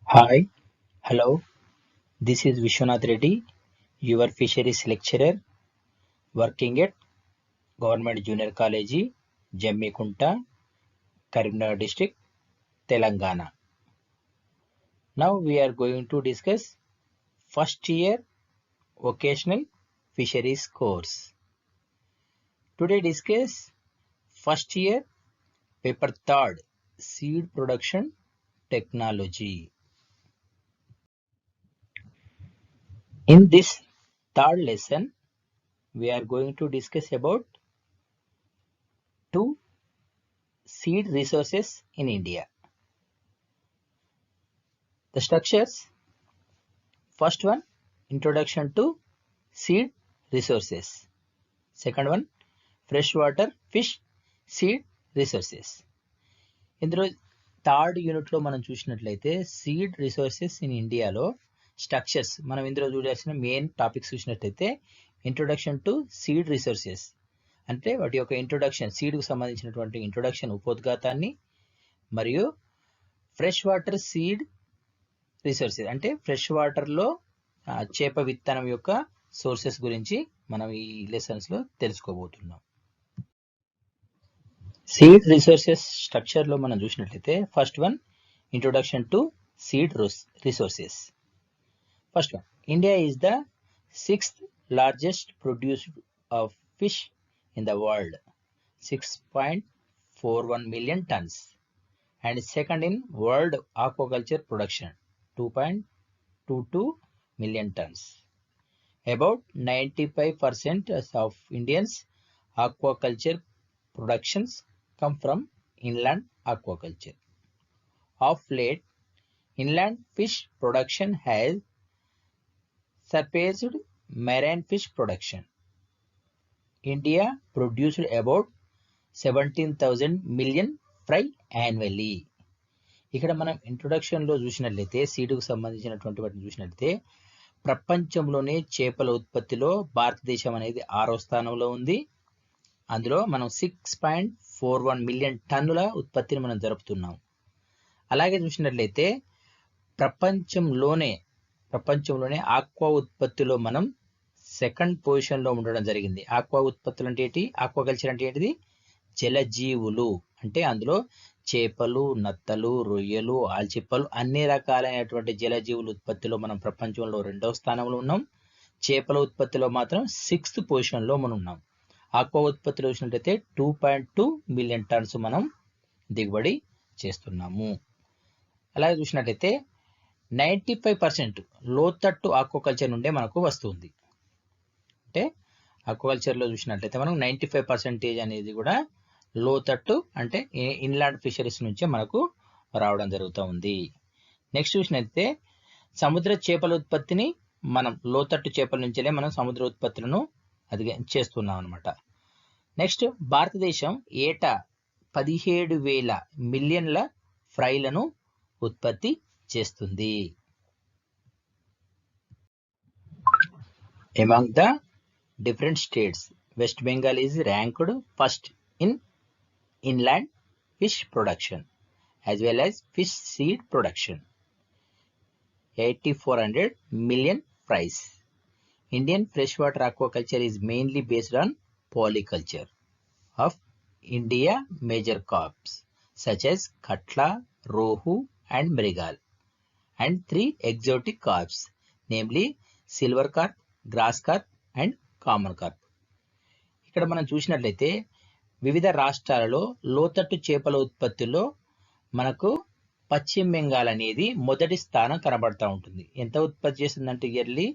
Hi, hello. This is Vishwanath Reddy, your fisheries lecturer working at Government Junior College, Jammikunta, Karimnagar district, Telangana. Now we are going to discuss first year vocational fisheries course. Today discuss first year paper third seed production technology. In this third lesson, we are going to discuss about two seed resources in India. The structures. First one, introduction to seed resources. Second one, freshwater fish seed resources. ఇందులో third యూనిట్లో మనం చూసినట్లయితే seed resources in ఇండియాలో structures మనం ఇందులో చూడాల్సిన main topics చూసినట్లయితే introduction to seed resources అంటే వాటి యొక్క ఇంట్రొడక్షన్ సీడ్కు సంబంధించినటువంటి ఇంట్రొడక్షన్ ఉపోద్ఘాతాన్ని మరియు ఫ్రెష్ వాటర్ సీడ్ రిసోర్సెస్ అంటే ఫ్రెష్ వాటర్లో చేప విత్తనం యొక్క సోర్సెస్ గురించి మనం ఈ లెసన్స్లో తెలుసుకోబోతున్నాం. సీడ్ రిసోర్సెస్ స్ట్రక్చర్లో మనం చూసినట్లయితే first one introduction to seed resources. First one, India is the 6th largest producer of fish in the world, 6.41 million tons, and second in world aquaculture production, 2.22 million tons. About 95% of Indians' aquaculture productions come from inland aquaculture. Of late, inland fish production has surpassed marine fish production. India produced about 17,000 million fry annually. ఇక్కడ మనం ఇంట్రొడక్షన్లో చూసినట్లయితే సీడుకు సంబంధించినటువంటి వాటిని చూసినట్లయితే ప్రపంచంలోనే చేపల ఉత్పత్తిలో భారతదేశం అనేది 6వ స్థానంలో ఉంది. అందులో మనం 6.41 మిలియన్ టన్నుల ఉత్పత్తిని మనం జరుపుతున్నాం. అలాగే చూసినట్లయితే ప్రపంచంలోనే ఆక్వా ఉత్పత్తిలో మనం సెకండ్ పొజిషన్లో ఉండడం జరిగింది. ఆక్వా ఉత్పత్తులు అంటే ఏంటి? ఆక్వాకల్చర్ అంటే ఏంటిది? జలజీవులు అంటే అందులో చేపలు, నత్తలు, రొయ్యలు, ఆల్చిప్పలు అన్ని రకాలైనటువంటి జలజీవుల ఉత్పత్తిలో మనం ప్రపంచంలో 2వ స్థానంలో ఉన్నాం. చేపల ఉత్పత్తిలో మాత్రం 6th పొజిషన్లో మనం ఉన్నాం. ఆక్వా ఉత్పత్తిలో చూసినట్లయితే 2.2 మిలియన్ టన్స్ మనం దిగుబడి చేస్తున్నాము. అలాగే చూసినట్లయితే 95% లోతట్టు ఆక్వాకల్చర్ నుండే మనకు వస్తుంది. అంటే ఆక్వాకల్చర్లో చూసినట్లయితే మనం 95% అనేది కూడా లోతట్టు అంటే ఇన్లాండ్ ఫిషరీస్ నుంచే మనకు రావడం జరుగుతూ ఉంది. నెక్స్ట్ చూసినట్లయితే సముద్ర చేపల ఉత్పత్తిని మనం లోతట్టు చేపల నుంచే మనం సముద్ర ఉత్పత్తులను చేస్తున్నాం అనమాట. నెక్స్ట్ భారతదేశం ఏటా 17,000 మిలియన్ల ఫ్రైలను ఉత్పత్తి చేస్తుంది. Among the different states, West Bengal is ranked first in inland fish production as well as fish seed production, 8,400 million fries. Indian freshwater aquaculture is mainly based on polyculture of India major carps such as katla, rohu and mrigal, and 3 exotic carps namely silver carp, grass carp and common carp. ఇక్కడ మనం చూసినట్లయితే వివిధ రాష్ట్రాలలో లోతట్టు చేపల ఉత్పత్తిలో మనకు పశ్చిమ బెంగాల్ అనేది మొదటి స్థానం కనబడతా ఉంటుంది. ఎంత ఉత్పత్తి చేస్తుందంటే ఇయర్లీ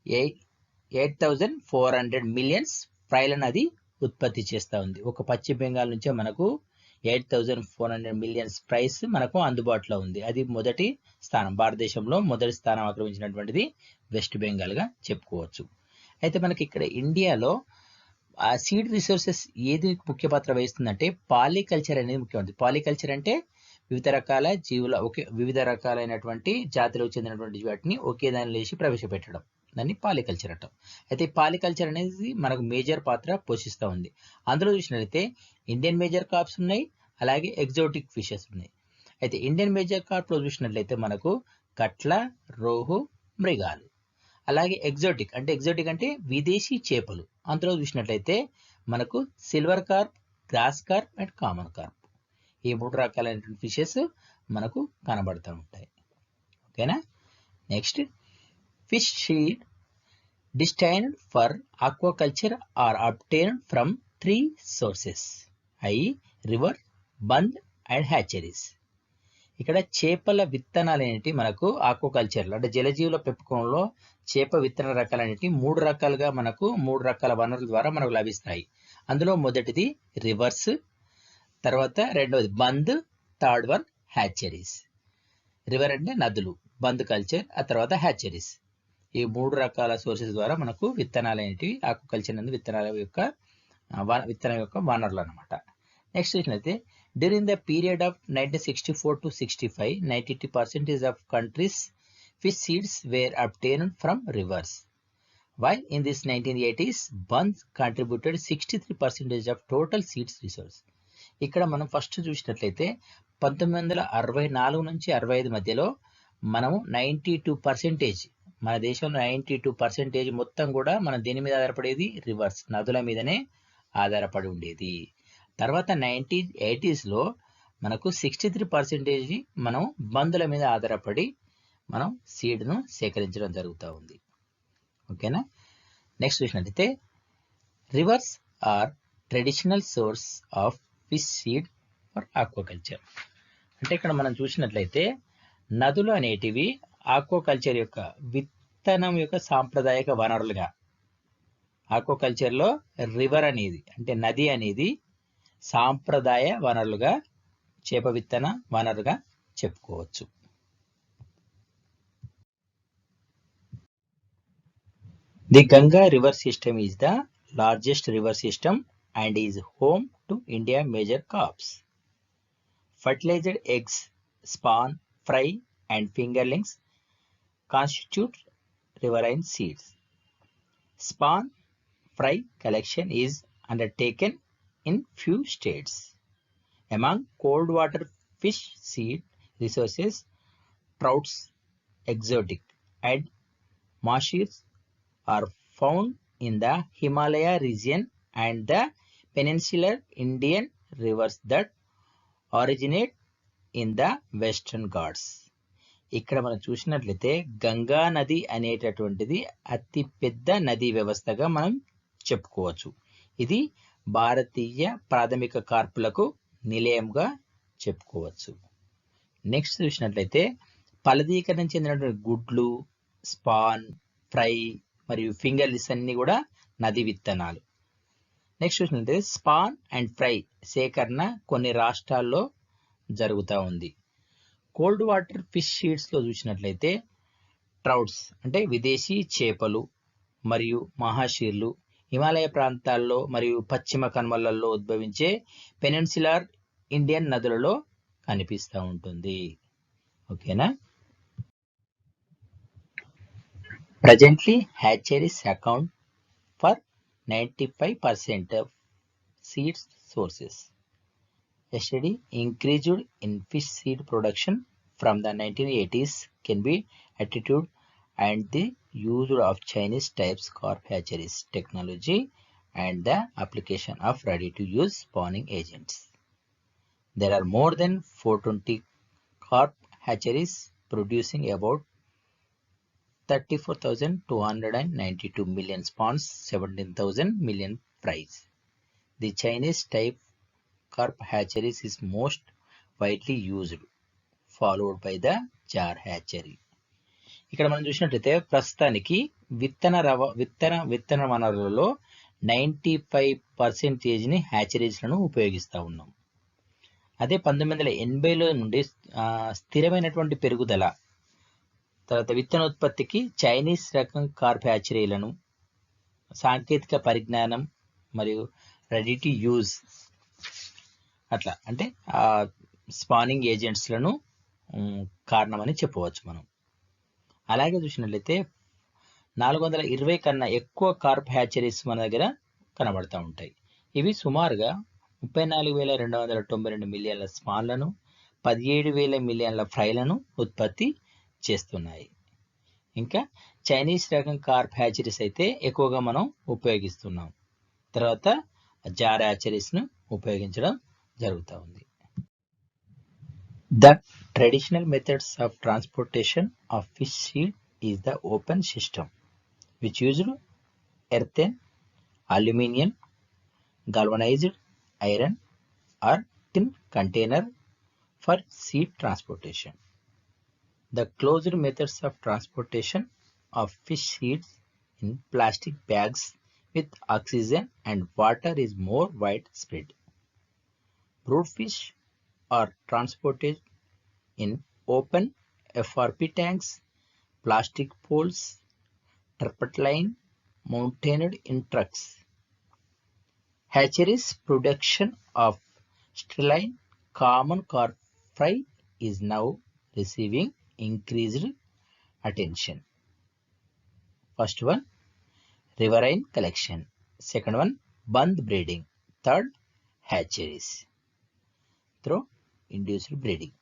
8,400 మిలియన్స్ ఫ్రైలను అది ఉత్పత్తి చేస్తూ ఉంది. ఒక పశ్చిమ బెంగాల్ నుంచే మనకు 8,400 మిలియన్స్ ఫ్రైస్ మనకు అందుబాటులో ఉంది. అది మొదటి స్థానం, భారతదేశంలో మొదటి స్థానం ఆక్రమించినటువంటిది వెస్ట్ బెంగాల్గా చెప్పుకోవచ్చు. అయితే మనకి ఇక్కడ ఇండియాలో ఆ సీడ్ రిసోర్సెస్ ఏది ముఖ్య పాత్ర వహిస్తుందంటే పాలికల్చర్ అనేది ముఖ్యమైనది. పాలికల్చర్ అంటే వివిధ రకాలైనటువంటి జాతులకు చెందినటువంటి వాటిని ఒకే దానిలో వేసి ప్రవేశపెట్టడం, దాన్ని పాలికల్చర్ అంటాం. అయితే పాలికల్చర్ అనేది మనకు మేజర్ పాత్ర పోషిస్తూ ఉంది. అందులో చూసినట్లయితే ఇండియన్ మేజర్ క్రాప్స్ ఉన్నాయి, అలాగే ఎగ్జోటిక్ ఫిషెస్ ఉన్నాయి. అయితే ఇండియన్ మేజర్ కార్ప్ లో చూసినట్లయితే మనకు కట్ల, రోహు, మృగాలు. అలాగే ఎగ్జోటిక్ అంటే విదేశీ చేపలు, అందులో చూసినట్లయితే మనకు silver carp, grass carp and common carp. ఈ 3 రకాలైనటువంటి ఫిషెస్ మనకు కనబడుతూ ఉంటాయి. ఓకేనా. Next, fish seed destined for aquaculture are obtained from 3 sources, i.e. river, bandh and hatcheries. ఇక్కడ చేపల విత్తనాలు అనేటి మనకు ఆక్వాకల్చర్లో అంటే జలజీవుల పెంపకంలో చేప విత్తన రకాలు అనేటి 3 రకాలుగా మనకు 3 రకాల వనరుల ద్వారా మనకు లభిస్తాయి. అందులో మొదటిది రివర్స్, తర్వాత రెండవది బంద్, థర్డ్ వన్ హ్యాచరీస్. రివర్ అంటే నదులు, బంద్ కల్చర్, ఆ తర్వాత హ్యాచరీస్. ఈ 3 రకాల సోర్సెస్ ద్వారా మనకు విత్తనాలు అనేటివి ఆక్వాకల్చర్ నందు విత్తనం యొక్క వనరులు అనమాట. నెక్స్ట్ చూసినట్లయితే during the period of 1964 to 65, 92% of countries fish seeds were obtained from rivers, while in this 1980s bunds contributed 63% of total seeds resource. ఇక్కడ మనం ఫస్ట్ చూసినట్లయితే 1964 నుంచి 65 మధ్యలో మనము 92% మన దేశంలో 92% మొత్తం కూడా మనం దేని మీద ఆధారపడేది, రివర్స్ నదుల మీదనే ఆధారపడి ఉండేది. తర్వాత 1980s లో మనకు 63% మనం బందుల మీద ఆధారపడి మనం సీడ్ను సేకరించడం జరుగుతూ ఉంది. ఓకేనా. నెక్స్ట్ చూసినట్లయితే rivers are traditional source of fish seed for aquaculture. అంటే ఇక్కడ మనం చూసినట్లయితే నదులు అనేటివి ఆక్వాకల్చర్ యొక్క విత్తనం యొక్క సాంప్రదాయక వనరులుగా, ఆక్వాకల్చర్లో రివర్ అనేది అంటే నది అనేది సాంప్రదాయ వనరులుగా, చేప విత్తన వనరుగా చెప్పుకోవచ్చు. The Ganga river system is the largest river system and is home to India major crops. Fertilized eggs, spawn, fry and fingerlings constitute riverine seeds. Spawn fry collection is undertaken in few states. Among cold water fish seed resources, trouts, exotic and marshes are found in the Himalaya region and the peninsular Indian rivers that originate in the Western Ghats. ఇక్కడ మనం చూసినట్లయితే గంగా నది అనేటటువంటిది అతి పెద్ద నదీ వ్యవస్థగా మనం చెప్పుకోవచ్చు. ఇది భారతీయ ప్రాథమిక కార్పులకు నిలయంగా చెప్పుకోవచ్చు. నెక్స్ట్ చూసినట్లయితే ఫలదీకరణ చెందినటువంటి గుడ్లు, స్పాన్, ఫ్రై మరియు ఫింగర్లిస్ అన్ని కూడా నది విత్తనాలు. నెక్స్ట్ చూసినట్లయితే స్పాన్ అండ్ ఫ్రై సేకరణ కొన్ని రాష్ట్రాల్లో జరుగుతూ ఉంది. కోల్డ్ వాటర్ ఫిష్ సీడ్స్లో చూసినట్లయితే ట్రౌట్స్ అంటే విదేశీ చేపలు మరియు మహాశీర్లు హిమాలయ ప్రాంతాల్లో మరియు పశ్చిమ కనుమలలో ఉద్భవించే పెనిన్సులార్ ఇండియన్ నదులలో కనిపిస్తూ ఉంటుంది. ఓకేనా. Presently hatcheries account for 95% of seed sources. A steady increase in fish seed production from the 1980s can be attributed and the use of Chinese types carp hatcheries technology and the application of ready-to-use spawning agents. There are more than 420 carp hatcheries producing about 34,292 million spawns, 17,000 million fries. The Chinese type carp hatcheries is most widely used, followed by the jar hatchery. ఇక్కడ మనం చూసినట్లయితే ప్రస్తుతానికి విత్తన వనరులలో 95% హ్యాచరీస్లను ఉపయోగిస్తూ ఉన్నాం. అదే 1980లో నుండి స్థిరమైనటువంటి పెరుగుదల, తర్వాత విత్తనోత్పత్తికి చైనీస్ రకం కార్ప్ హ్యాచరీలను, సాంకేతిక పరిజ్ఞానం మరియు రెడీ టు యూజ్ అట్లా అంటే స్పానింగ్ ఏజెంట్స్లను కారణమని చెప్పవచ్చు మనం. అలాగే చూసినట్లయితే 420 కన్నా ఎక్కువ కార్ప్ హ్యాచరీస్ మన దగ్గర కనబడుతూ ఉంటాయి. ఇవి సుమారుగా 34,292 మిలియన్ల స్పాన్లను, 17,000 మిలియన్ల ఫ్రైలను ఉత్పత్తి చేస్తున్నాయి. ఇంకా చైనీస్ రకం కార్ప్ హ్యాచరీస్ అయితే ఎక్కువగా మనం ఉపయోగిస్తున్నాం. తర్వాత జార్ హ్యాచరీస్ను ఉపయోగించడం జరుగుతూ ఉంది. The traditional methods of transportation of fish seed is the open system, which used earthen, aluminium, galvanized iron or tin container for seed transportation. The closed methods of transportation of fish seeds in plastic bags with oxygen and water is more widespread. Broodfish are transported in open FRP tanks, plastic poles, turpentine mounted in trucks. Hatcheries production of sterile common carp fry is now receiving increased attention. First one, riverine collection. Second one, bund breeding. Third, hatcheries through induced breeding.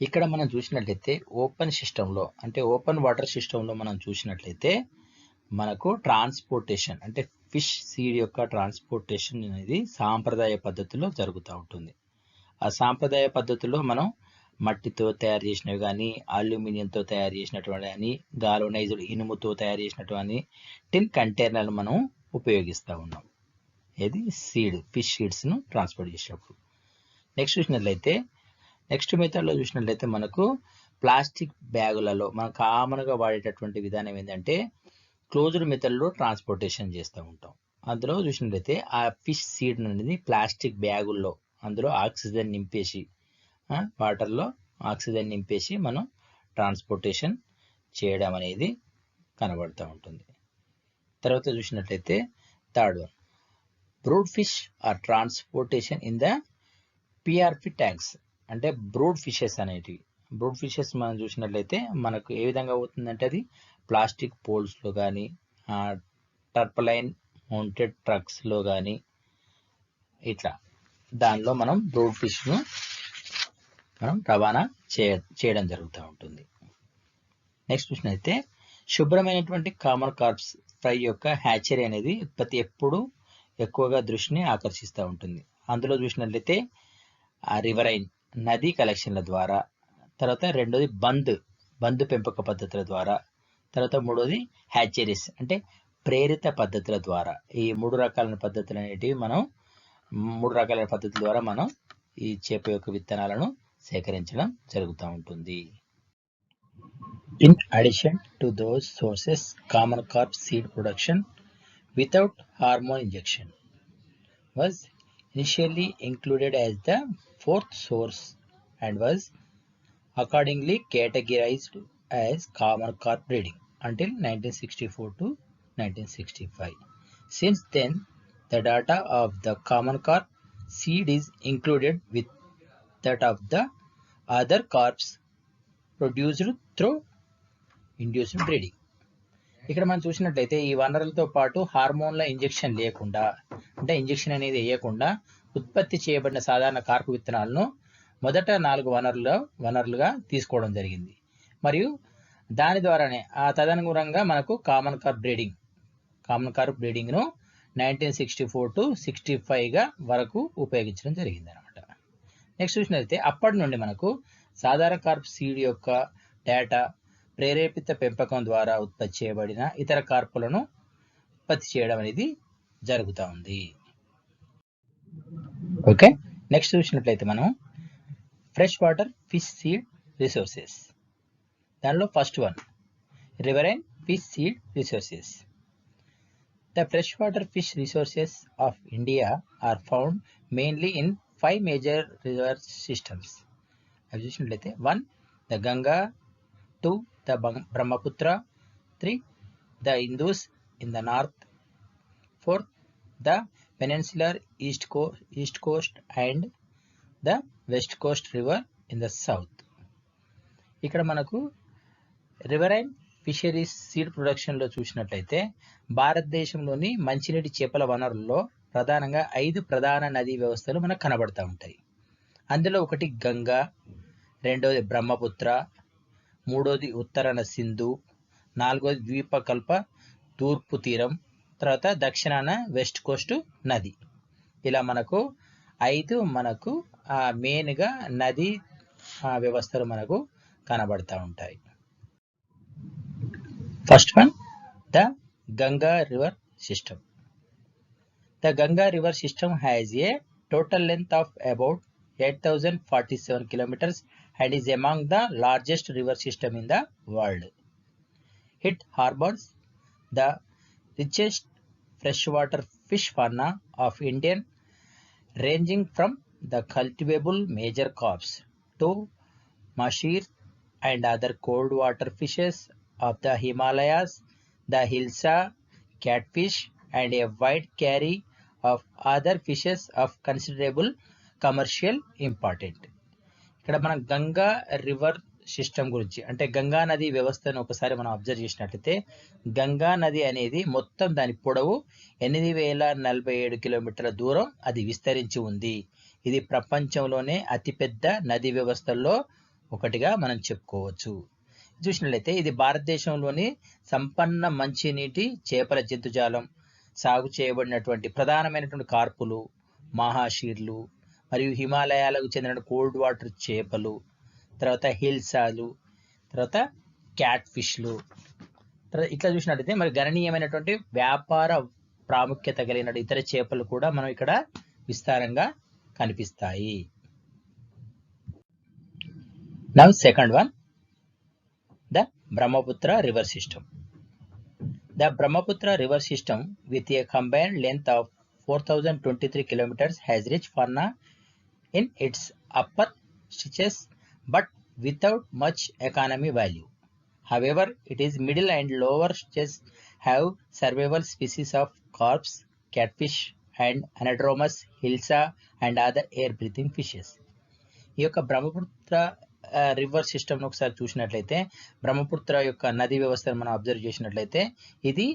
ఇక్కడ మనం చూసినట్లయితే open సిస్టంలో అంటే open water సిస్టంలో మనం చూసినట్లయితే మనకు transportation అంటే ఫిష్ సీడ్ యొక్క ట్రాన్స్పోర్టేషన్ అనేది సాంప్రదాయ పద్ధతిలో జరుగుతూ ఉంటుంది. ఆ సాంప్రదాయ పద్ధతిలో మనం మట్టితో తయారు చేసినవి కానీ, అల్యూమినియంతో తయారు చేసినటువంటి కానీ, గాల్వనైజ్డ్ ఇనుముతో తయారు చేసినటువంటి టిన్ కంటైనర్లు మనం ఉపయోగిస్తూ ఉన్నాం. ఇది ఫిష్ సీడ్స్ను ట్రాన్స్పోర్ట్ చేసేటప్పుడు. నెక్స్ట్ మెథడ్లో చూసినట్లయితే మనకు ప్లాస్టిక్ బ్యాగులలో మనం కామన్గా వాడేటటువంటి విధానం ఏంటంటే క్లోజ్డ్ మెథడ్లో ట్రాన్స్పోర్టేషన్ చేస్తూ ఉంటాం. అందులో చూసినట్లయితే ఆ ఫిష్ సీడ్ అనేది ప్లాస్టిక్ బ్యాగుల్లో అందులో ఆక్సిజన్ నింపేసి వాటర్లో ఆక్సిజన్ నింపేసి మనం ట్రాన్స్పోర్టేషన్ చేయడం అనేది కనబడుతూ ఉంటుంది. తర్వాత చూసినట్లయితే third one, brood fish are transportation in the PRP tanks. అంటే బ్రూడ్ ఫిషెస్ అనేటివి. బ్రూడ్ ఫిషెస్ మనం చూసినట్లయితే మనకు ఏ విధంగా అవుతుందంటే అది ప్లాస్టిక్ పోల్స్లో కానీ, టర్పలైన్ మౌంటెడ్ ట్రక్స్లో కానీ ఇట్లా దానిలో మనం బ్రూడ్ ఫిష్ను మనం రవాణా చేయడం జరుగుతూ ఉంటుంది. నెక్స్ట్ చూసినట్లయితే శుభ్రమైనటువంటి కామన్ కార్ప్స్ ఫ్రై యొక్క హ్యాచరీ అనేది ఉత్పత్తి ఎప్పుడు ఎక్కువగా దృష్టిని ఆకర్షిస్తూ ఉంటుంది. అందులో చూసినట్లయితే ఆ రివరైన్ నదీ కలెక్షన్ల ద్వారా, తర్వాత రెండోది బంద్ పెంపక పద్ధతుల ద్వారా, తర్వాత మూడోది హ్యాచరీస్ అంటే ప్రేరిత పద్ధతుల ద్వారా. ఈ మూడు రకాలైన పద్ధతులు అనేటివి మూడు రకాలైన పద్ధతుల ద్వారా మనం ఈ చేప యొక్క విత్తనాలను సేకరించడం జరుగుతూ ఉంటుంది. In addition to those sources, common carp seed production without hormone injection was initially included as the fourth source and was accordingly categorized as common carp breeding until 1964 to 1965. Since then, the data of the common carp seed is included with that of the other carps produced through induced breeding. ఇక్కడ మనం చూసినట్లయితే ఈ వనరులతో పాటు హార్మోన్ల injection లేకుండా అంటే injection అనేది వేయకుండా ఉత్పత్తి చేయబడిన సాధారణ కార్పు విత్తనాలను మొదట 4 వనరులుగా తీసుకోవడం జరిగింది. మరియు దాని ద్వారానే తదనుగుణంగా మనకు కామన్ కార్ప్ బ్రీడింగ్ను 1964 to 65 వరకు ఉపయోగించడం జరిగింది అనమాట. నెక్స్ట్ చూసినట్లయితే అప్పటి నుండి మనకు సాధారణ కార్ప్ సీడ్ యొక్క డేటా ప్రేరేపిత పెంపకం ద్వారా ఉత్పత్తి చేయబడిన ఇతర కార్పులను ఉత్పత్తి చేయడం అనేది జరుగుతూ ఉంది. ఓకే, నెక్స్ట్ చూసినట్లయితే మనం fresh water fish seed resources. దానిలో first one riverine fish seed resources. The freshwater fish resources of India are found mainly in 5 major river systems. As you can see, 1. The Ganga, 2. The Brahmaputra, 3. The Indus in the north, 4. The peninsular east coast and the west coast river in the south. ఇక్కడ మనకు riverine fisheries seed ప్రొడక్షన్లో చూసినట్లయితే భారతదేశంలోని మంచినీటి చేపల వనరుల్లో ప్రధానంగా 5 ప్రధాన నదీ వ్యవస్థలు మనకు కనబడుతూ ఉంటాయి. అందులో ఒకటి గంగా, రెండవది బ్రహ్మపుత్ర, మూడోది ఉత్తరాన సింధు, నాలుగోది ద్వీపకల్ప తూర్పు తీరం, తర్వాత దక్షిణాన వెస్ట్ కోస్ట్ నది. ఇలా మనకు 5 మనకు మెయిన్గా నది వ్యవస్థలు మనకు కనబడతా ఉంటాయి. First one, the Ganga river system. The Ganga river system has a total length of about 8,047 kilometers and is among the largest river system in the world. It harbors the richest freshwater fish fauna of India, ranging from the cultivable major carps to mashir and other cold water fishes of the Himalayas, the hilsa, catfish, and a wide carry of other fishes of considerable commercial importance. ఇక్కడ మనం Ganga river system గురించి అంటే గంగా నది వ్యవస్థను ఒకసారి మనం observe చేసినట్లయితే, గంగా నది అనేది మొత్తం దాని పొడవు 8,047 కిలోమీటర్ల దూరం అది విస్తరించి ఉంది. ఇది ప్రపంచంలోనే అతిపెద్ద నది వ్యవస్థల్లో ఒకటిగా మనం చెప్పుకోవచ్చు. చూసినట్లయితే ఇది భారతదేశంలోని సంపన్న మంచినీటి చేపల జంతుజాలం, సాగు చేయబడినటువంటి ప్రధానమైనటువంటి కార్పులు, మహాషీర్లు మరియు హిమాలయాలకు చెందిన కోల్డ్ వాటర్ చేపలు, తర్వాత హిల్సాలు, తర్వాత క్యాట్ ఫిష్లు, ఇట్లా చూసినట్లయితే మరి గణనీయమైనటువంటి వ్యాపార ప్రాముఖ్యత కలిగిన ఇతర చేపలు కూడా మనం ఇక్కడ విస్తారంగా కనిపిస్తాయి. Now second one, the Brahmaputra river system. The Brahmaputra river system, with a combined length of 4,023 kilometers, has rich fauna in its upper stretches but without much economic value. However, it is middle and lower stretches have survival species of carps, catfish, and anadromous hilsa and other air-breathing fishes. ఈ యొక్క Brahmaputra river సిస్టమ్ను ఒకసారి చూసినట్లయితే, బ్రహ్మపుత్ర యొక్క నది వ్యవస్థను మనం observe చేసినట్లయితే ఇది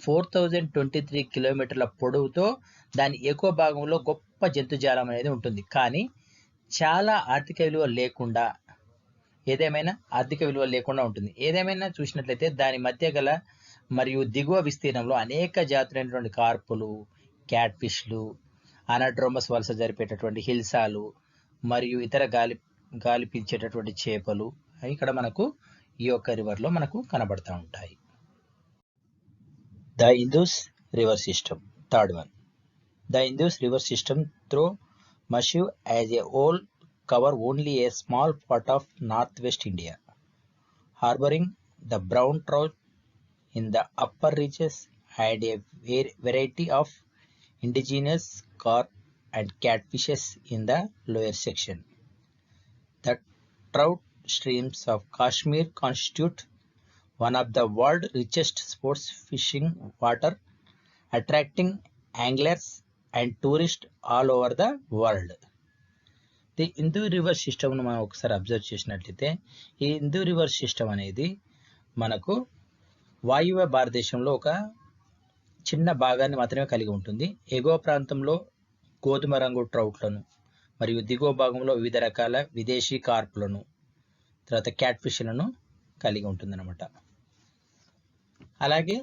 4,023 కిలోమీటర్ల పొడవుతో దాని ఎగువ భాగంలో గొప్ప జంతుజాలం అనేది ఉంటుంది. కానీ చాలా ఆర్థిక విలువ లేకుండా ఉంటుంది. ఏదేమైనా చూసినట్లయితే దాని మధ్య గల మరియు దిగువ విస్తీర్ణంలో అనేక జాతులైనటువంటి కార్పులు, క్యాట్ ఫిష్లు, అనడ్రోమస్ వలస జరిపేటటువంటి హిల్సాలు మరియు ఇతర గాలి పీల్చేటటువంటి చేపలు ఇక్కడ మనకు ఈ యొక్క రివర్లో మనకు కనబడతా ఉంటాయి. The Indu's river system, third one. The Indu's river system through massive as a whole cover only a small part of northwest India, harboring the brown trout in the upper reaches and a variety of indigenous carp and catfishes in the lower section. The trout streams of Kashmir constitute one of the world's richest sports fishing water, attracting anglers and tourists all over the world. The Hindu river సిస్టమ్ను మనం ఒకసారి observe చేసినట్లయితే, ఈ Hindu river system అనేది మనకు వాయువ్య భారతదేశంలో ఒక చిన్న భాగాన్ని మాత్రమే కలిగి ఉంటుంది. ఎగువ ప్రాంతంలో గోధుమ రంగు ట్రౌట్లను మరియు దిగువ భాగంలో వివిధ రకాల విదేశీ కార్పులను, తర్వాత క్యాట్ ఫిష్లను కలిగి ఉంటుందన్నమాట. అలాగే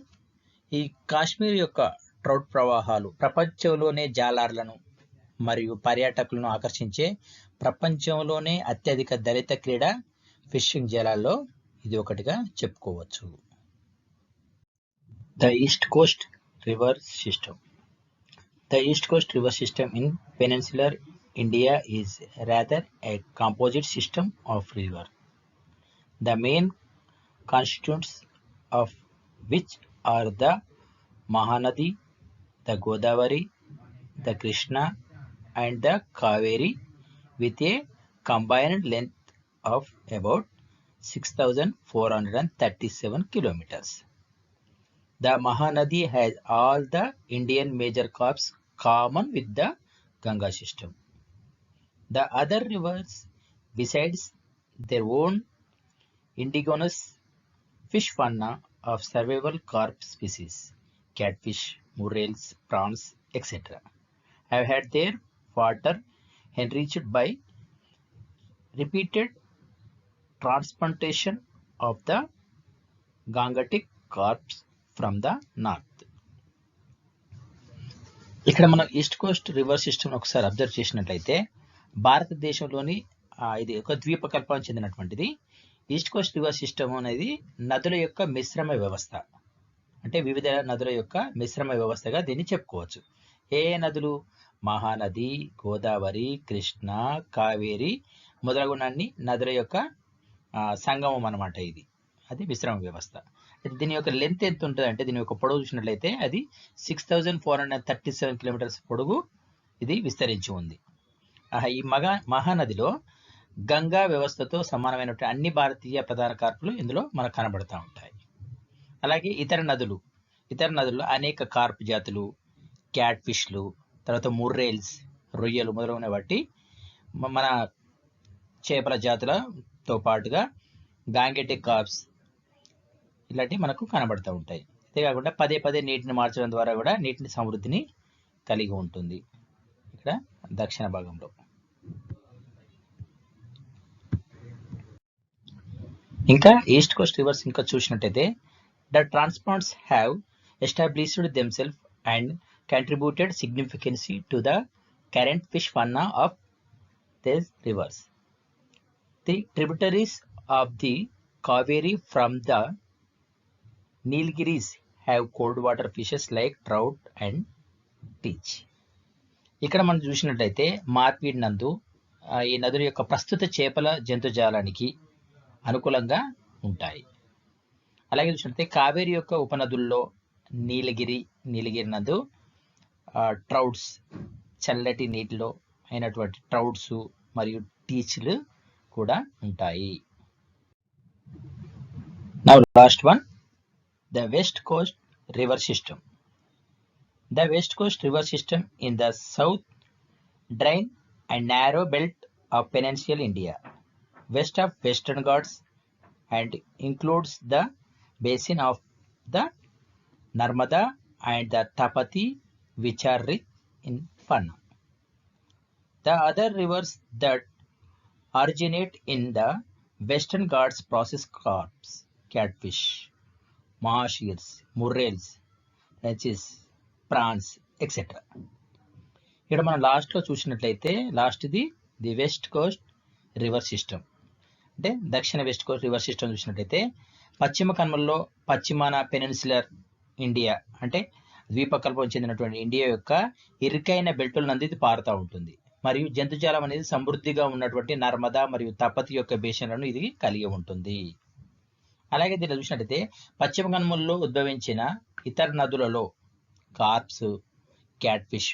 ఈ కాశ్మీర్ యొక్క ట్రౌట్ ప్రవాహాలు ప్రపంచంలోనే జాలార్లను మరియు పర్యాటకులను ఆకర్షించే ప్రపంచంలోనే అత్యధిక దళిత క్రీడ ఫిషింగ్ జలాల్లో ఇది ఒకటిగా చెప్పుకోవచ్చు. The east Coast river system. The east Coast river system in peninsular India is rather a composite system of rivers, the main constituents of which are the Mahanadi, the Godavari, the Krishna and the Kaveri, with a combined length of about 6,437 kilometers. The Mahanadi has all the Indian major carps common with the Ganga system. The other rivers, besides their own indigenous fish fauna of survival carp species, catfish, morels, prawns, etc., have had their water enriched by repeated transplantation of the gangetic carps from the north. ఇక్కడ మనం east Coast river system ఒకసారి observe చేసినట్లయితే భారతదేశంలోని ఇది ఒక ద్వీపకల్పానికి చెందినటువంటిది. East Coast river system అనేది నదుల యొక్క మిశ్రమ వ్యవస్థ, అంటే వివిధ నదుల యొక్క మిశ్రమ వ్యవస్థగా దీన్ని చెప్పుకోవచ్చు. ఏ నదులు? మహానది, గోదావరి, కృష్ణ, కావేరి మొదలగునన్ని నదుల యొక్క సంగమం అన్నమాట. అది మిశ్రమ వ్యవస్థ. దీని యొక్క లెంత్ ఎంత ఉంటుంది అంటే, దీని యొక్క పొడవు చూసినట్లయితే అది 6437 కిలోమీటర్స్ పొడవు ఇది విస్తరించి ఉంది. ఈ మహానదిలో గంగా వ్యవస్థతో సమానమైనటువంటి అన్ని భారతీయ ప్రధాన కార్పులు ఇందులో మనకు కనబడతా ఉంటాయి. అలాగే ఇతర నదుల్లో అనేక కార్ప్ జాతులు, క్యాట్ ఫిష్లు, తర్వాత ముర్రేల్స్, రొయ్యలు మొదలైన వాటి మన చేపల జాతులతో పాటుగా గాంగెటిక్ కార్ప్స్ ఇలాంటివి మనకు కనబడుతూ ఉంటాయి. అంతేకాకుండా పదే పదే నీటిని మార్చడం ద్వారా కూడా నీటిని సమృద్ధిని కలిగి ఉంటుంది ఇక్కడ దక్షిణ భాగంలో. ఇంకా ఈస్ట్ కోస్ట్ రివర్స్ ఇంకా చూసినట్టయితే the transplants have established themselves and contributed significantly to the current fish fauna of these rivers. The tributaries of the Kaveri from the Nilgiris have cold water fishes like trout and teach. ఇక్కడ మనం చూసినట్లయితే మార్పిడి నందు ఈ నదుల యొక్క ప్రస్తుత చేపల జంతుజాలానికి అనుకూలంగా ఉంటాయి. అలాగే చూసినట్లయితే కావేరి యొక్క ఉపనదుల్లో నీలగిరి నందు ట్రౌట్స్, చల్లటి నీటిలో అయినటువంటి ట్రౌట్స్ మరియు టీచ్లు కూడా ఉంటాయి. Now last one, the West Coast River System. The West Coast River System in the south drain a narrow belt of peninsular India, west of Western Ghats, and includes the basin of the Narmada and the Tapati, which are rich in fauna. The other rivers that originate in the Western Ghats process carps, catfish, mahashers, murrels, leeches, prawns etcetera. ఇక్కడ మనం లాస్ట్లో చూసినట్లయితే the west coast river system, అంటే దక్షిణ west coast river system చూసినట్లయితే పశ్చిమ కనుమల్లో పశ్చిమాన peninsular India, అంటే ద్వీపకల్పం చెందినటువంటి ఇండియా యొక్క ఇరుకైన బెల్టుల నందు ఇది పారుతూ ఉంటుంది. మరియు జంతుజాలం అనేది సమృద్ధిగా ఉన్నటువంటి నర్మదా మరియు తపతి యొక్క బేసిన్లను ఇది కలిగి ఉంటుంది. అలాగే దీన్ని చూసినట్టయితే పశ్చిమ కనుమల్లో ఉద్భవించిన ఇతర నదులలో కార్ప్స్, క్యాట్ ఫిష్,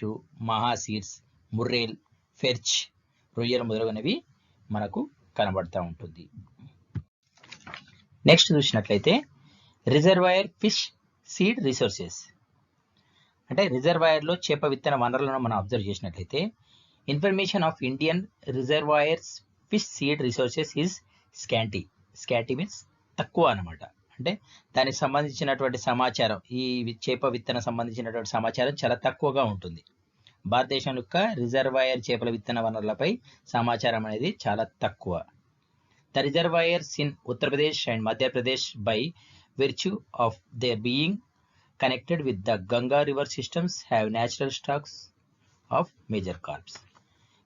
మహాసీర్స్, ముర్రేల్, ఫెర్చ్, రొయ్యలు మొదలగునవి మనకు కనబడతా ఉంటుంది. నెక్స్ట్ చూసినట్లయితే రిజర్వాయర్ ఫిష్ సీడ్ రిసోర్సెస్, అంటే రిజర్వాయర్లో చేప విత్తన వనరులను మనం అబ్జర్వ్ చేసినట్లయితే information of Indian reservoirs fish seed resources is scanty. Scanty means తక్కువ అన్నమాట. అంటే దానికి సంబంధించినటువంటి సమాచారం, ఈ చేప విత్తన సంబంధించినటువంటి సమాచారం చాలా తక్కువగా ఉంటుంది. భారతదేశం యొక్క రిజర్వాయర్ చేపల విత్తన వనరులపై సమాచారం అనేది చాలా తక్కువ. The reservoirs in Uttar Pradesh and Madhya Pradesh by virtue of their being connected with the Ganga river systems have natural stocks of major carps.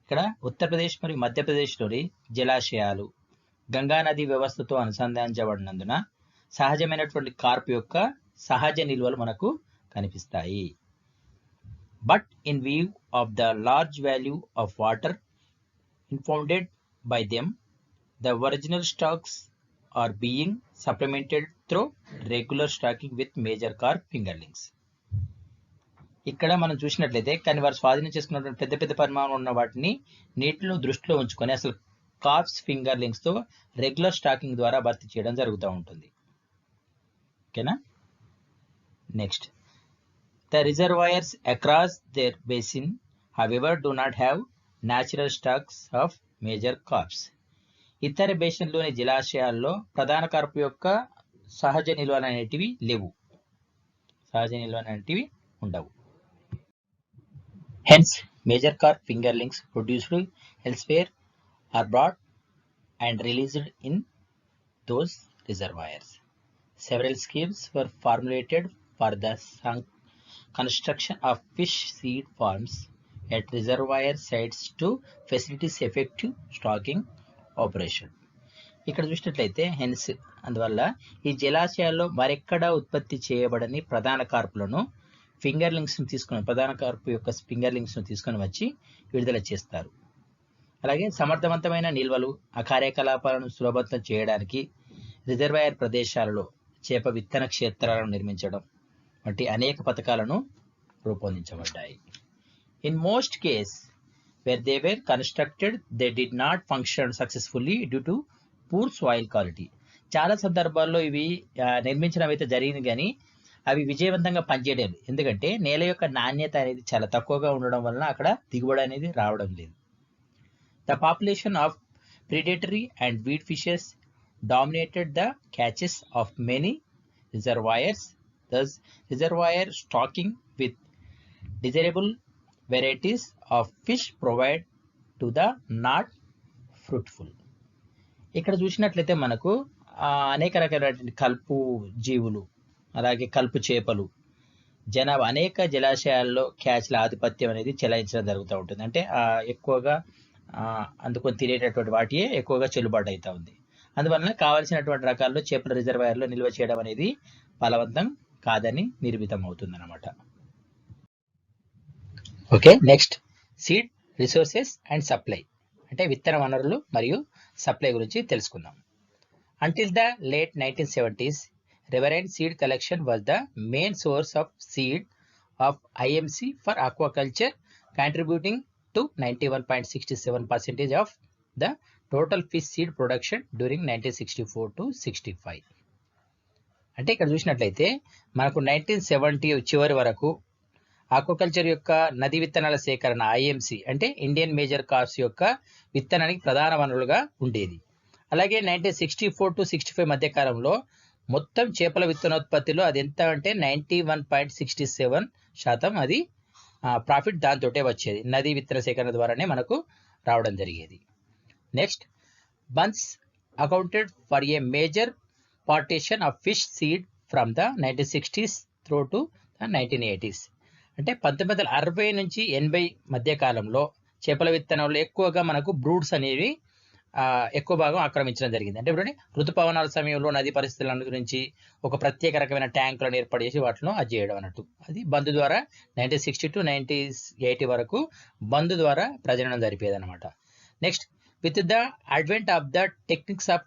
ఇక్కడ ఉత్తరప్రదేశ్ మరియు మధ్యప్రదేశ్లోని జలాశయాలు గంగా నది వ్యవస్థతో అనుసంధానించబడినందున సహజమైనటువంటి కార్ప్ యొక్క సహజ నిల్వలు మనకు కనిపిస్తాయి. But in view of the large value of water impounded by them, the original stocks are being supplemented through regular stocking with major carp fingerlings. ఇక్కడ మనం చూసినట్లయితే కానీ వారు స్వాధీనం చేసుకున్నటువంటి పెద్ద పెద్ద పరిమాణం ఉన్న వాటిని నీటిలో దృష్టిలో ఉంచుకొని అసలు కార్ప్స్ ఫింగర్లింగ్స్ తో రెగ్యులర్ స్టాకింగ్ ద్వారా భర్తీ చేయడం జరుగుతూ ఉంటుంది. ఓకేనా. Next, the reservoirs across their basin however do not have natural stocks of major carps. ఇతర బేసిన్లోని జలాశయాల్లో ప్రధాన కార్ప్ యొక్క సహజ నిల్వలు అనేటివి లేవు, ఉండవు. Hence major carp fingerlings produced elsewhere are brought and released in those reservoirs. Several schemes were formulated for the construction of fish seed farms at reservoir sites to facilitate effective stocking operation. ఇక్కడ చూసినట్లయితే hence అందువల్ల ఈ జలాశయాల్లో మరెక్కడా ఉత్పత్తి చేయబడని ప్రధాన కార్పులను ఫింగర్లింగ్స్ను తీసుకొని ప్రధాన carp యొక్క ఫింగర్లింగ్స్ను తీసుకొని వచ్చి విడుదల చేస్తారు. అలాగే సమర్థవంతమైన నిల్వలు ఆ కార్యకలాపాలను సులభతరం చేయడానికి రిజర్వాయర్ ప్రదేశాలలో చేప విత్తన క్షేత్రాలను నిర్మించడం వంటి అనేక పథకాలను రూపొందించబడ్డాయి. In most case where they were constructed they did not function successfully due to poor soil quality. చాలా సందర్భాల్లో ఇవి నిర్మించడం అయితే జరిగింది, కానీ అవి విజయవంతంగా పనిచేయలేదు. ఎందుకంటే నేల యొక్క నాణ్యత అనేది చాలా తక్కువగా ఉండడం వలన అక్కడ దిగుబడి అనేది రావడం లేదు. The population of predatory and weed fishes dominated the catches of many reservoirs. Thus, reservoir stocking with desirable varieties of fish provide to the not fruitful. ఇక్కడ చూసినట్లయితే మనకు అనేక రకాలైన కలుపు జీవులు అలాగే కలుపు చేపలు జనాభా అనేక జలాశయాల్లో క్యాచ్ల ఆధిపత్యం అనేది చెలాయించడం జరుగుతూ ఉంటుంది. అంటే ఎక్కువగా అందుకొని తినేటటువంటి వాటియే ఎక్కువగా చెల్లుబాటు అవుతూ ఉంది. అందువలన కావలసినటువంటి రకాల్లో చేపల రిజర్వాయర్లో నిల్వ చేయడం అనేది ఫలవంతం కాదని నిర్మితం అవుతుంది అన్నమాట. Okay, next seed resources and supply, అంటే విత్తన వనరులు మరియు సప్లై గురించి తెలుసుకుందాం. Until the late 1970s, riverine seed collection was the main source of seed of IMC for aquaculture, contributing to 91.67% of the total fish seed production during 1964 to 65. అంటే ఇక్కడ చూసినట్లయితే మనకు 1970 చివరి వరకు ఆక్వాకల్చర్ యొక్క నది విత్తనాల సేకరణ ఐఎంసి అంటే ఇండియన్ మేజర్ కార్ప్స్ యొక్క విత్తనానికి ప్రధాన వనరులుగా ఉండేది. అలాగే 1964 to 65 మధ్య కాలంలో మొత్తం చేపల విత్తనోత్పత్తిలో అది ఎంత అంటే 91.67% అది ప్రాఫిట్ దాంతోటే వచ్చేది. నది విత్తన సేకరణ ద్వారానే మనకు రావడం జరిగేది. Next, bunds accounted for a major partition of fish seed from the 1960s through to the 1980s. అంటే 1960 నుంచి 80 మధ్య కాలంలో చేపల విత్తనంలో ఎక్కువగా మనకు బ్రూడ్స్ అనేవి ఎక్కువ భాగం ఆక్రమించడం జరిగింది. అంటే ఇప్పుడు ఋతుపవనాల సమయంలో నది పరిస్థితుల గురించి ఒక ప్రత్యేక రకమైన ట్యాంకులను ఏర్పాటు చేసి వాటిలో అది చేయడం అన్నట్టు. అది బంద్ ద్వారా 1960 to 1980 వరకు బంద్ ద్వారా ప్రజననం జరిపేది అనమాట. Next, with the advent of the techniques of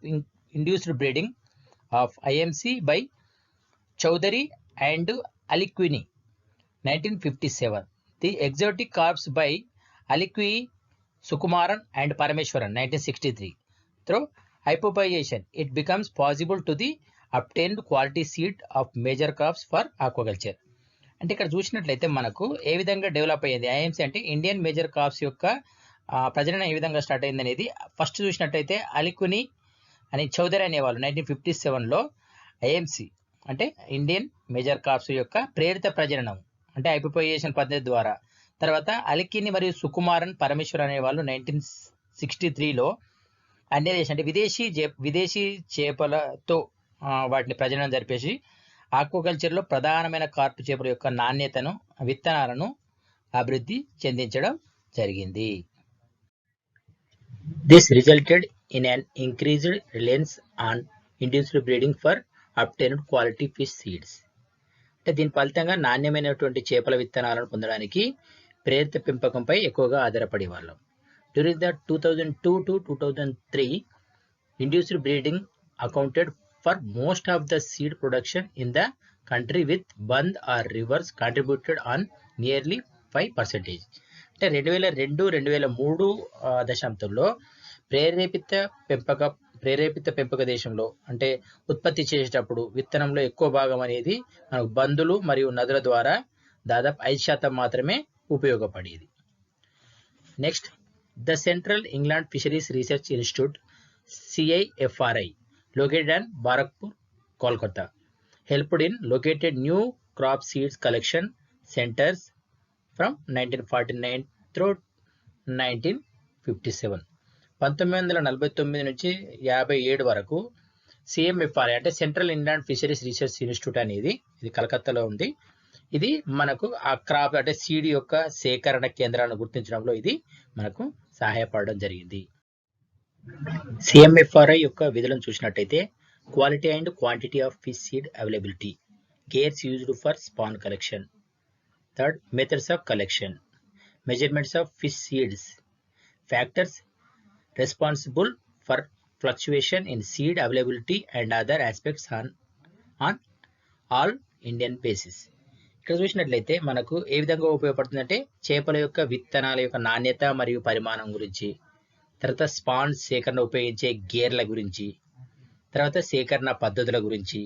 induced breeding of IMC by Chowdhury and Aliquini 1957, the exotic carps by Aliqui, Sukumaran and Parameswaran 1963, through hypopiation it becomes possible to the obtained quality seed of major carps for aquaculture. అంటే ఇక్కడ చూసినట్లయితే మనకు ఏ విధంగా develop అయ్యింది IMC అంటే Indian major carps యొక్క ప్రజలను ఏ విధంగా స్టార్ట్ అయింది అనేది ఫస్ట్ చూసినట్టయితే అలికుని అని చౌదరి అనేవాళ్ళు 1957లో ఐఎంసి అంటే ఇండియన్ మేజర్ కార్ప్స్ యొక్క ప్రేరిత ప్రజననం అంటే హైపోపియేషన్ పద్ధతి ద్వారా, తర్వాత అలికిని మరియు సుకుమారన్ పరమేశ్వర్ అనేవాళ్ళు 1963లో అన్య దేశం అంటే విదేశీ చేపలతో వాటిని ప్రజననం జరిపేసి ఆక్వాకల్చర్లో ప్రధానమైన కార్పు చేపల యొక్క నాణ్యతను విత్తనాలను అభివృద్ధి చెందించడం జరిగింది. This resulted in an increased reliance on induced breeding for obtained quality fish seeds. అంటే దీని ఫలితంగా నాణ్యమైనటువంటి చేపల విత్తనాలను పొందడానికి ప్రేరిత పెంపకంపై ఎక్కువగా ఆధారపడే వాళ్ళం. During the 2002 to 2003, induced breeding accounted for most of the seed production in the country, with bund or rivers contributed on nearly 5%. అంటే 2002-2003 దశాబ్దంలో ప్రేరేపిత పెంపక దేశంలో అంటే ఉత్పత్తి చేసేటప్పుడు విత్తనంలో ఎక్కువ భాగం అనేది మనకు బందులు మరియు నదుల ద్వారా దాదాపు 5% మాత్రమే ఉపయోగపడేది. Next, the central England fisheries research institute CIFRI located in Barakpur, Kolkata, helped in located new crop seeds collection centers from 1949 through 1957. 1949 నుంచి 57 వరకు సిఎంఎఫ్ఆర్ఐ అంటే central inland fisheries research institute అనేది ఇది కలకత్తాలో ఉంది. ఇది మనకు ఆ క్రాప్ అంటే సీడ్ యొక్క సేకరణ కేంద్రాలను గుర్తించడంలో ఇది మనకు సహాయపడడం జరిగింది. సిఎంఎఫ్ఆర్ఐ యొక్క విధులను చూసినట్టయితే quality and quantity of fish seed availability, gears used for span collection, third methods of collection, measurements of fish seeds, factors responsible for fluctuation in seed availability and other aspects on all Indian basis. ఇక్కడ చూసినట్లయితే మనకు ఏ విధంగా ఉపయోగపడుతుందంటే చేపల యొక్క విత్తనాల యొక్క నాణ్యత మరియు పరిమాణం గురించి, తర్వాత స్పాన్ సేకరణ ఉపయోగించే గేర్ల గురించి, తర్వాత సేకరణ పద్ధతుల గురించి,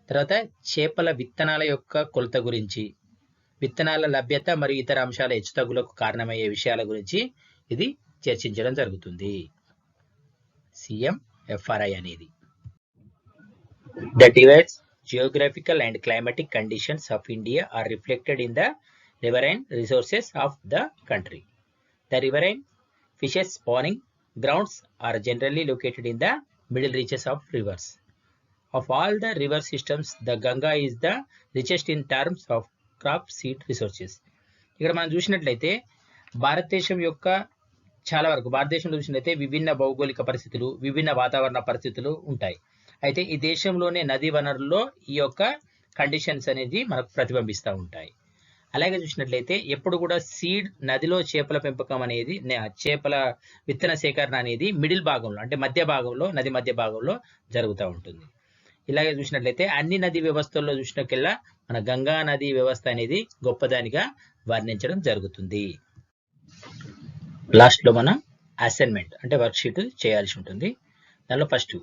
తర్వాత చేపల విత్తనాల యొక్క కొలత గురించి, విత్తనాల లభ్యత మరియు ఇతర అంశాల హెచ్చుతగ్గులకు కారణమయ్యే విషయాల గురించి ఇది చర్చించడం జరుగుతుంది. సిఎంఎఫ్ఆర్ఐ అనేది The diverse geographical and climatic conditions of India are reflected in the riverine resources of the country. The riverine fishes spawning grounds are generally located in the middle reaches of rivers. Of all the river systems, the Ganga is the richest in terms of crop seed resources. ఇక్కడ మనం చూసినట్లయితే భారతదేశం యొక్క చాలా వరకు భారతదేశంలో చూసినట్లయితే విభిన్న భౌగోళిక పరిస్థితులు, విభిన్న వాతావరణ పరిస్థితులు ఉంటాయి. అయితే ఈ దేశంలోనే నదీ వనరుల్లో ఈ యొక్క కండిషన్స్ అనేది మనకు ప్రతిబింబిస్తూ ఉంటాయి. అలాగే చూసినట్లయితే ఎప్పుడు కూడా సీడ్ నదిలో చేపల పెంపకం అనేది చేపల విత్తన సేకరణ అనేది మిడిల్ భాగంలో అంటే మధ్య భాగంలో నది మధ్య భాగంలో జరుగుతూ ఉంటుంది. ఇలాగే చూసినట్లయితే అన్ని నదీ వ్యవస్థల్లో చూసినకెల్లా మన గంగా నదీ వ్యవస్థ అనేది గొప్పదానిగా వర్ణించడం జరుగుతుంది. లాస్ట్లో మనం అసైన్మెంట్ అంటే వర్క్షీట్ చేయాల్సి ఉంటుంది. దానిలో first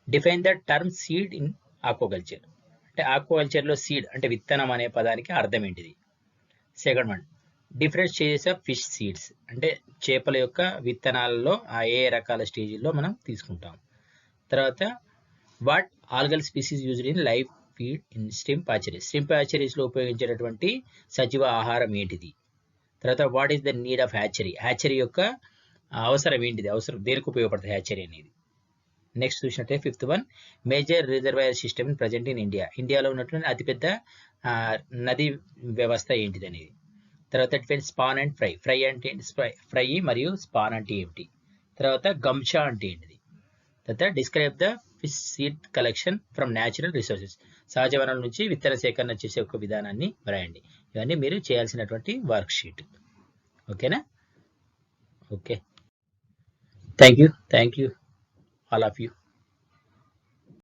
define the term seed in aquaculture అంటే ఆక్వాకల్చర్లో సీడ్ అంటే విత్తనం అనే పదానికి అర్థం ఏంటిది. Second one different stages of fish seeds అంటే చేపల యొక్క విత్తనాలలో ఆ ఏ రకాల స్టేజ్లో మనం తీసుకుంటాం. తర్వాత what algal species used in live feed in shrimp hatcheries, shrimp హ్యాచరీస్లో ఉపయోగించేటటువంటి సజీవ ఆహారం ఏంటిది. తర్వాత what is the need of hatchery, hatchery యొక్క అవసరం ఏంటిది, అవసరం దేనికి ఉపయోగపడుతుంది హ్యాచరీ అనేది. నెక్స్ట్ చూసినట్టే fifth one major reservoir system present in India, ఇండియాలో ఉన్నటువంటి అతిపెద్ద నది వ్యవస్థ ఏంటిది అనేది. తర్వాత define span and fry, fry అంటే ఫ్రై మరియు స్పాన్ అంటే ఏమిటి. తర్వాత గంషా అంటే ఏంటిది. తర్వాత describe the fish seed collection from natural resources, సహజ వనరుల నుంచి విత్తన సేకరణ చేసే ఒక విధానాన్ని వ్రాయండి. ఇవన్నీ మీరు చేయాల్సినటువంటి వర్క్ షీట్. ఓకేనా? Okay, thank you all of you.